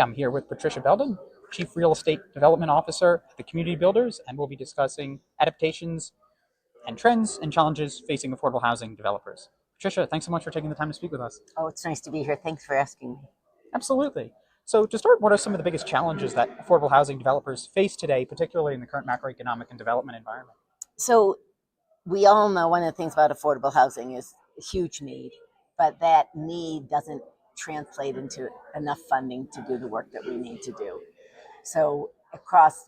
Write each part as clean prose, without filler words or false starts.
I'm here with Patricia Belden, Chief Real Estate Development Officer at the Community Builders, and we'll be discussing adaptations and trends and challenges facing affordable housing developers. Patricia, thanks so much for taking the time to speak with us. Oh, it's nice to be here. Thanks for asking me. Absolutely. So, to start, what are some of the biggest challenges that affordable housing developers face today, particularly in the current macroeconomic and development environment? So, we all know one of the things about affordable housing is a huge need, but that need doesn't translate into enough funding to do the work that we need to do. So, across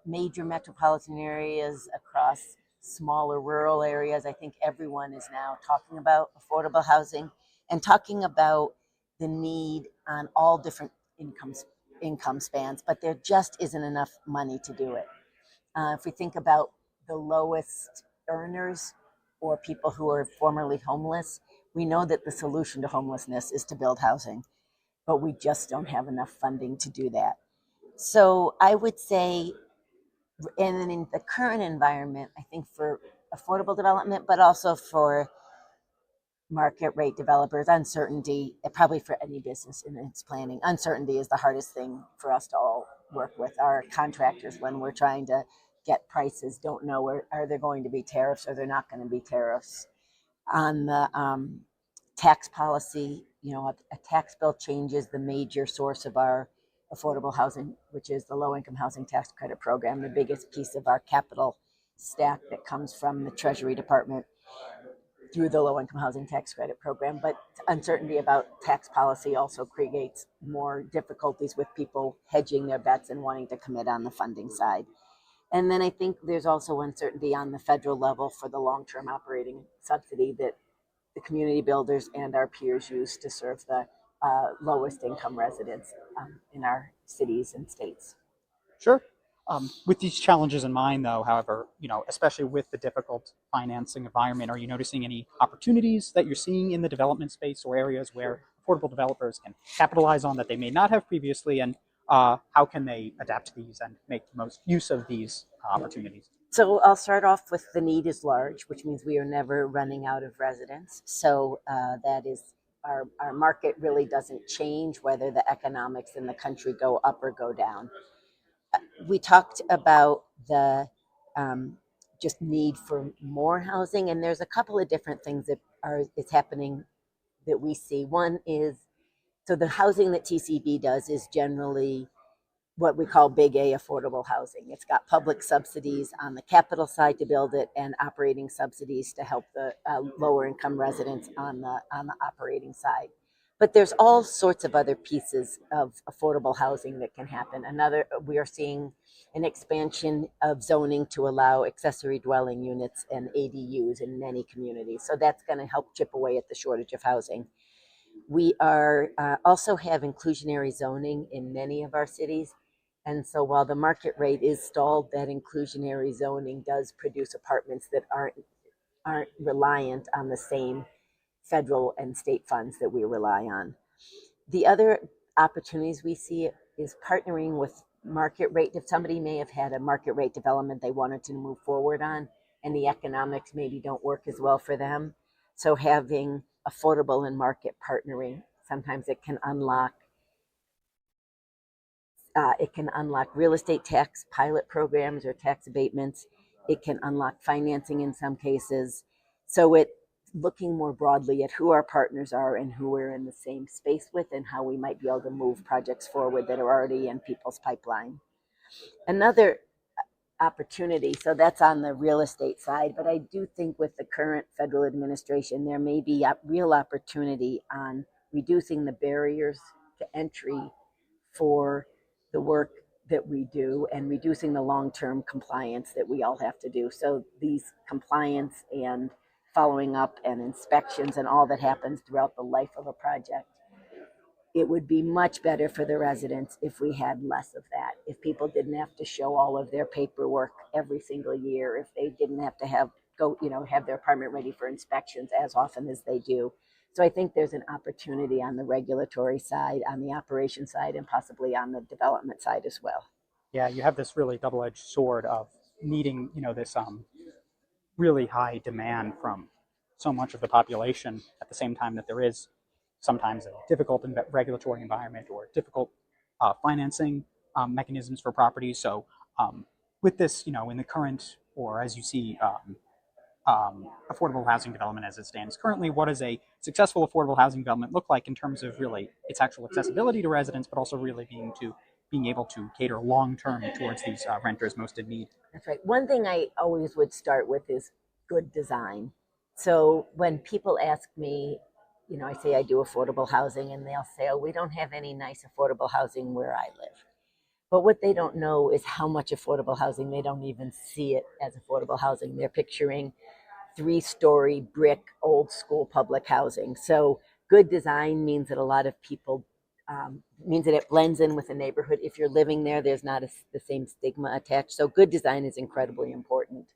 major metropolitan areas, across smaller rural areas, I think everyone is now talking about affordable housing and talking about the need on all different income spans, but there just isn't enough money to do it. If we think about the lowest earners or people who are formerly homeless, we know that the solution to homelessness is to build housing, but we just don't have enough funding to do that. So I would say, and in the current environment, I think for affordable development, but also for market rate developers, uncertainty, probably for any business in its planning, uncertainty is the hardest thing for us to all work with. Our contractors, when we're trying to get prices, don't know are there going to be tariffs or they're not going to be tariffs. On the tax policy, a tax bill change is the major source of our affordable housing, which is the low income housing tax credit program, the biggest piece of our capital stack that comes from the Treasury Department through the low income housing tax credit program. But uncertainty about tax policy also creates more difficulties with people hedging their bets and wanting to commit on the funding side. And then I think there's also uncertainty on the federal level for the long term operating subsidy that the community builders and our peers use to serve the lowest income residents in our cities and states. Sure. With these challenges in mind, though, however, especially with the difficult financing environment, are you noticing any opportunities that you're seeing in the development space or areas where affordable developers can capitalize on that they may not have previously, and how can they adapt to these and make the most use of these opportunities? So I'll start off with the need is large, which means we are never running out of residents. So that is our market really doesn't change whether the economics in the country go up or go down. We talked about the just need for more housing, and there's a couple of different things that is happening that we see. One is so the housing that TCB does is generally what we call big A affordable housing. It's got public subsidies on the capital side to build it and operating subsidies to help the lower income residents on the operating side. But there's all sorts of other pieces of affordable housing that can happen. We are seeing an expansion of zoning to allow accessory dwelling units and ADUs in many communities. So that's going to help chip away at the shortage of housing. We are also have inclusionary zoning in many of our cities. And so while the market rate is stalled, that inclusionary zoning does produce apartments that aren't reliant on the same federal and state funds that we rely on. The other opportunities we see is partnering with market rate. If somebody may have had a market rate development they wanted to move forward on, and the economics maybe don't work as well for them. So having affordable and market partnering, sometimes it can unlock real estate tax pilot programs or tax abatements. It can unlock financing in some cases. So it looking more broadly at who our partners are and who we're in the same space with and how we might be able to move projects forward that are already in people's pipeline. Another opportunity, so that's on the real estate side, but I do think with the current federal administration, there may be a real opportunity on reducing the barriers to entry for the work that we do and reducing the long-term compliance that we all have to do. So these compliance and following up and inspections and all that happens throughout the life of a project, it would be much better for the residents if we had less of that. If people didn't have to show all of their paperwork every single year, if they didn't have to have their apartment ready for inspections as often as they do. So I think there's an opportunity on the regulatory side, on the operation side, and possibly on the development side as well. Yeah, you have this really double-edged sword of needing, this really high demand from so much of the population at the same time that there is sometimes a difficult regulatory environment or difficult financing mechanisms for properties. So with this, in the current, or as you see, affordable housing development as it stands currently, what does a successful affordable housing development look like in terms of really its actual accessibility to residents, but also really being able to cater long term towards these renters most in need? That's right. One thing I always would start with is good design. So when people ask me, I say I do affordable housing, and they'll say, "Oh, we don't have any nice affordable housing where I live." But what they don't know is how much affordable housing, they don't even see it as affordable housing. They're picturing 3-story brick, old school public housing. So good design means that a lot of people means that it blends in with the neighborhood. If you're living there, there's not the same stigma attached. So good design is incredibly important.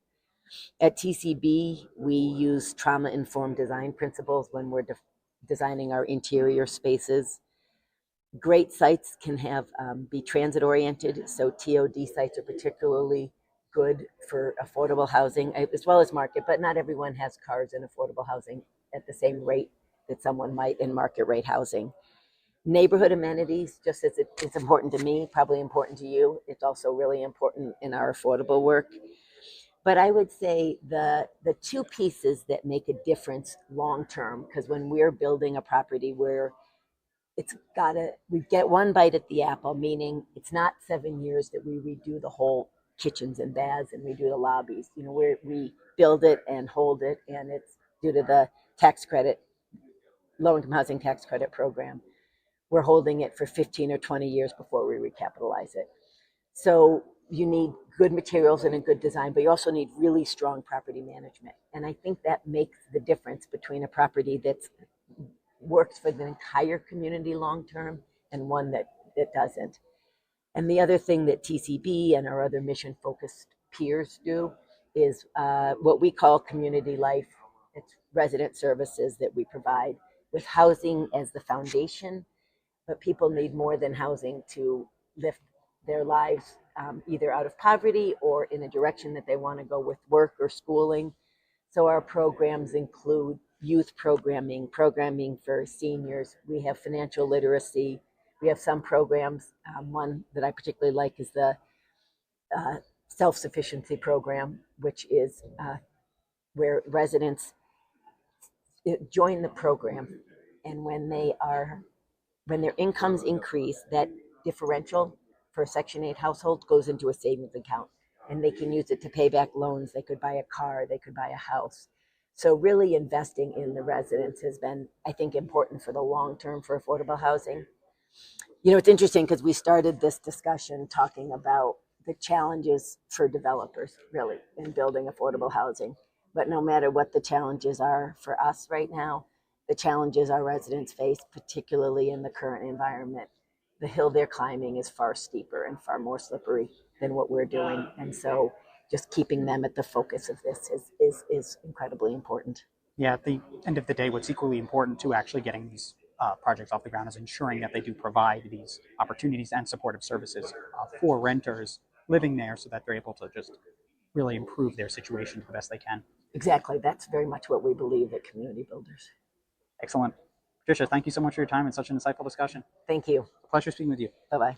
At TCB, we use trauma informed design principles when we're designing our interior spaces. Great sites can have be transit oriented, so TOD sites are particularly good for affordable housing as well as market, but not everyone has cars in affordable housing at the same rate that someone might in market rate housing. Neighborhood amenities, just as it's important to me, probably important to you, it's also really important in our affordable work. But I would say the two pieces that make a difference long term, because when we're building a property, we get one bite at the apple, meaning it's not 7 years that we redo the whole kitchens and baths and redo the lobbies. We build it and hold it, and it's due to the tax credit, low income housing tax credit program. We're holding it for 15 or 20 years before we recapitalize it. So you need good materials and a good design, but you also need really strong property management. And I think that makes the difference between a property that's works for the entire community long term and one that doesn't. And the other thing that TCB and our other mission focused peers do is what we call community life. It's resident services that we provide with housing as the foundation, but people need more than housing to lift their lives either out of poverty or in a direction that they want to go with work or schooling. So our programs include youth programming, programming for seniors. We have financial literacy. We have some programs. One that I particularly like is the uh, self-sufficiency program, which is where residents join the program, and when their incomes increase, that differential for a Section 8 household goes into a savings account, and they can use it to pay back loans. They could buy a car, they could buy a house. So really investing in the residents has been, I think, important for the long term for affordable housing. It's interesting because we started this discussion talking about the challenges for developers, really, in building affordable housing. But no matter what the challenges are for us right now, the challenges our residents face, particularly in the current environment, the hill they're climbing is far steeper and far more slippery than what we're doing. And so just keeping them at the focus of this is incredibly important. Yeah, at the end of the day, what's equally important to actually getting these projects off the ground is ensuring that they do provide these opportunities and supportive services for renters living there so that they're able to just really improve their situation the best they can. Exactly. That's very much what we believe at Community Builders. Excellent. Patricia, thank you so much for your time and such an insightful discussion. Thank you. A pleasure speaking with you. Bye bye.